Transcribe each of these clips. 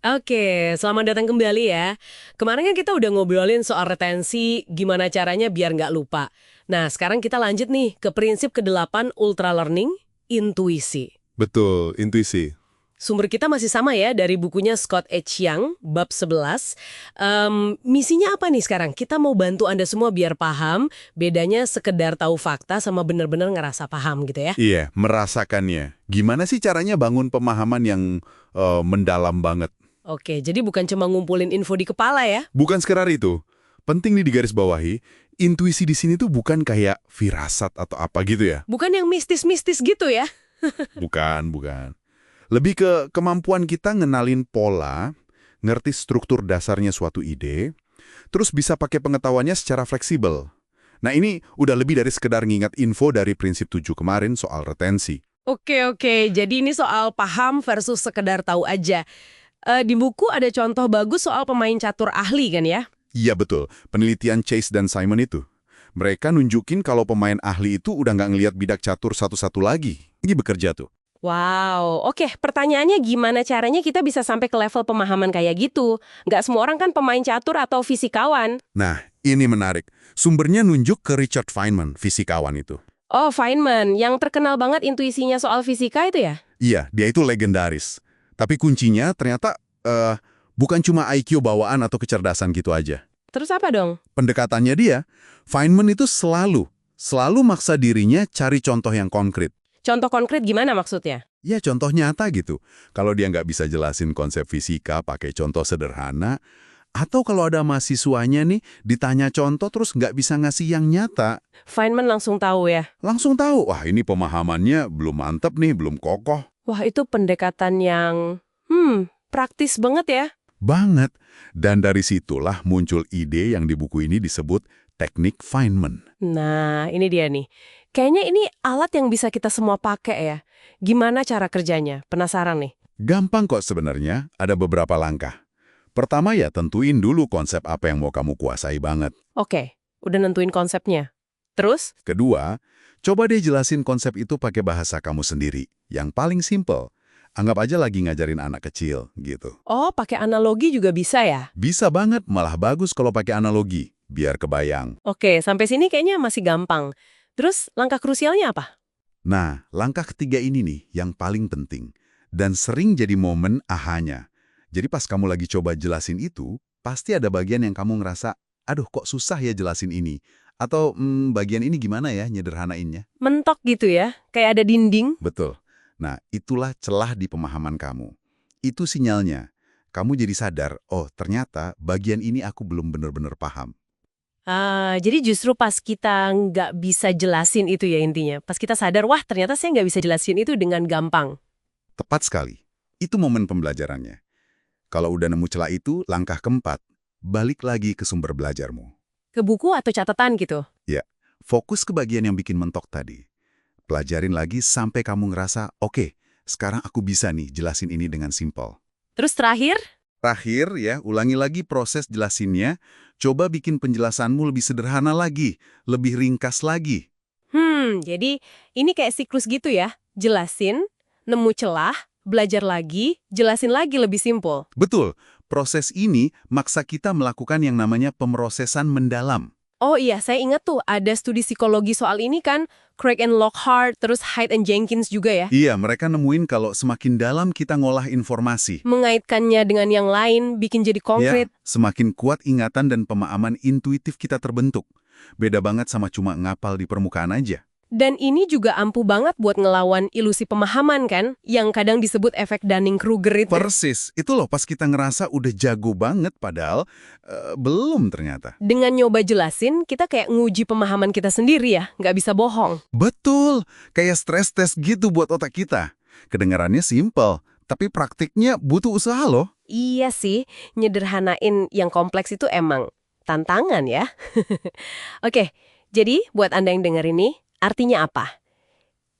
Oke, selamat datang kembali ya. Kemarin kan kita udah ngobrolin soal retensi, gimana caranya biar nggak lupa. Nah, sekarang kita lanjut nih ke prinsip ke-8 ultra learning, intuisi. Betul, intuisi. Sumber kita masih sama ya, dari bukunya Scott H. Young, bab 11. Misinya apa nih sekarang? Kita mau bantu Anda semua biar paham, bedanya sekedar tahu fakta sama benar-benar ngerasa paham gitu ya. Iya, merasakannya. Gimana sih caranya bangun pemahaman yang mendalam banget? Oke, jadi bukan cuma ngumpulin info di kepala ya. Bukan sekedar itu. Penting nih digarisbawahi, intuisi di sini tuh bukan kayak firasat atau apa gitu ya. Bukan yang mistis-mistis gitu ya. Bukan. Lebih ke kemampuan kita ngenalin pola, ngerti struktur dasarnya suatu ide, terus bisa pakai pengetahuannya secara fleksibel. Nah ini udah lebih dari sekedar ngingat info dari prinsip 7 kemarin soal retensi. Oke, jadi ini soal paham versus sekedar tahu aja. Di buku ada contoh bagus soal pemain catur ahli kan ya? Iya betul, penelitian Chase dan Simon itu. Mereka nunjukin kalau pemain ahli itu udah nggak ngelihat bidak catur satu-satu lagi. Ini bekerja tuh. Wow, oke. Pertanyaannya gimana caranya kita bisa sampai ke level pemahaman kayak gitu? Nggak semua orang kan pemain catur atau fisikawan. Nah, ini menarik. Sumbernya nunjuk ke Richard Feynman, fisikawan itu. Oh, Feynman, yang terkenal banget intuisinya soal fisika itu ya? Iya, dia itu legendaris. Tapi kuncinya ternyata bukan cuma IQ bawaan atau kecerdasan gitu aja. Terus apa dong? Pendekatannya dia, Feynman itu selalu maksa dirinya cari contoh yang konkret. Contoh konkret gimana maksudnya? Ya contoh nyata gitu. Kalau dia nggak bisa jelasin konsep fisika pakai contoh sederhana, atau kalau ada mahasiswanya nih ditanya contoh terus nggak bisa ngasih yang nyata, Feynman langsung tahu ya? langsung tahu, wah ini pemahamannya belum mantep nih, belum kokoh. Wah, itu pendekatan yang, praktis banget ya? Banget. Dan dari situlah muncul ide yang di buku ini disebut teknik Feynman. Nah, ini dia nih. Kayaknya ini alat yang bisa kita semua pakai ya. Gimana cara kerjanya? Penasaran nih. Gampang kok sebenarnya, ada beberapa langkah. Pertama ya tentuin dulu konsep apa yang mau kamu kuasai banget. Oke, udah nentuin konsepnya. Terus? Kedua, coba deh jelasin konsep itu pakai bahasa kamu sendiri. Yang paling simple. Anggap aja lagi ngajarin anak kecil, gitu. Oh, pakai analogi juga bisa ya? Bisa banget, malah bagus kalau pakai analogi. Biar kebayang. Oke, sampai sini kayaknya masih gampang. Terus, langkah krusialnya apa? Nah, langkah ketiga ini nih yang paling penting. Dan sering jadi momen ahanya. Jadi pas kamu lagi coba jelasin itu, pasti ada bagian yang kamu ngerasa, aduh kok susah ya jelasin ini. Atau bagian ini gimana ya nyederhanainnya? Mentok gitu ya? Kayak ada dinding? Betul. Nah, itulah celah di pemahaman kamu. Itu sinyalnya. Kamu jadi sadar, oh ternyata bagian ini aku belum benar-benar paham. Jadi justru pas kita nggak bisa jelasin itu ya intinya. Pas kita sadar, wah ternyata saya nggak bisa jelasin itu dengan gampang. Tepat sekali. Itu momen pembelajarannya. Kalau udah nemu celah itu, langkah keempat, balik lagi ke sumber belajarmu. Ke buku atau catatan gitu? Ya, fokus ke bagian yang bikin mentok tadi. Pelajarin lagi sampai kamu ngerasa, oke, sekarang aku bisa nih jelasin ini dengan simpel. Terus terakhir? Terakhir ya, ulangi lagi proses jelasinnya, coba bikin penjelasanmu lebih sederhana lagi, lebih ringkas lagi. Jadi ini kayak siklus gitu ya. Jelasin, nemu celah, belajar lagi, jelasin lagi lebih simpel. Betul, proses ini maksa kita melakukan yang namanya pemrosesan mendalam. Oh iya, saya ingat tuh ada studi psikologi soal ini kan, Craig and Lockhart, terus Hyde and Jenkins juga ya. Iya, mereka nemuin kalau semakin dalam kita ngolah informasi, Mengaitkannya dengan yang lain, bikin jadi konkret. ya, semakin kuat ingatan dan pemahaman intuitif kita terbentuk. Beda banget sama cuma ngapal di permukaan aja. Dan ini juga ampuh banget buat ngelawan ilusi pemahaman kan, yang kadang disebut efek Dunning-Kruger itu. Persis, itu loh pas kita ngerasa udah jago banget padahal belum ternyata. Dengan nyoba jelasin, kita kayak nguji pemahaman kita sendiri ya, nggak bisa bohong. Betul, kayak stress test gitu buat otak kita. Kedengarannya simple, tapi praktiknya butuh usaha loh. Iya sih, nyederhanain yang kompleks itu emang tantangan ya. Oke, jadi buat Anda yang denger ini, artinya apa?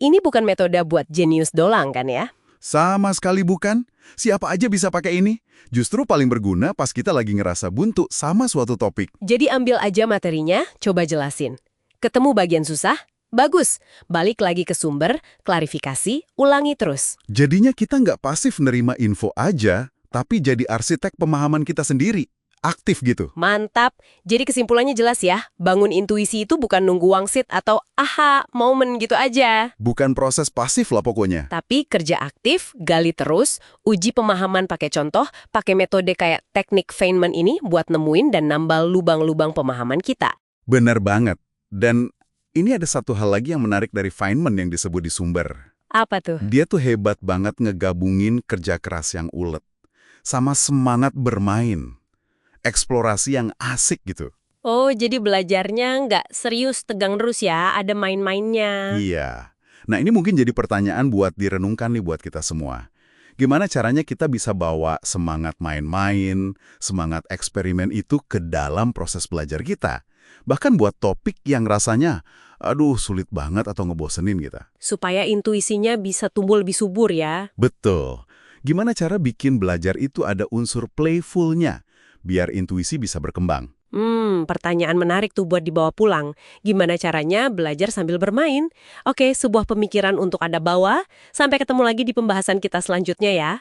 Ini bukan metode buat jenius doang kan ya? Sama sekali bukan. Siapa aja bisa pakai ini. Justru paling berguna pas kita lagi ngerasa buntu sama suatu topik. Jadi ambil aja materinya, coba jelasin. Ketemu bagian susah? Bagus. Balik lagi ke sumber, klarifikasi, ulangi terus. Jadinya kita nggak pasif nerima info aja, tapi jadi arsitek pemahaman kita sendiri. Aktif gitu. Mantap. Jadi kesimpulannya jelas ya, bangun intuisi itu bukan nunggu wangsit atau aha, moment gitu aja. Bukan proses pasif lah pokoknya. Tapi kerja aktif, gali terus, uji pemahaman pakai contoh, pakai metode kayak teknik Feynman ini buat nemuin dan nambal lubang-lubang pemahaman kita. Benar banget. Dan ini ada satu hal lagi yang menarik dari Feynman yang disebut di sumber. Apa tuh? Dia tuh hebat banget ngegabungin kerja keras yang ulet sama semangat bermain. Eksplorasi yang asik gitu. Oh, jadi belajarnya nggak serius tegang terus ya, ada main-mainnya. Iya. Nah, ini mungkin jadi pertanyaan buat direnungkan nih buat kita semua. Gimana caranya kita bisa bawa semangat main-main, semangat eksperimen itu ke dalam proses belajar kita? Bahkan buat topik yang rasanya, aduh sulit banget atau ngebosenin kita. Supaya intuisinya bisa tumbuh lebih subur ya. Betul. Gimana cara bikin belajar itu ada unsur playful-nya, biar intuisi bisa berkembang? Pertanyaan menarik tuh buat dibawa pulang. Gimana caranya belajar sambil bermain? Oke, sebuah pemikiran untuk Anda bawa. Sampai ketemu lagi di pembahasan kita selanjutnya ya.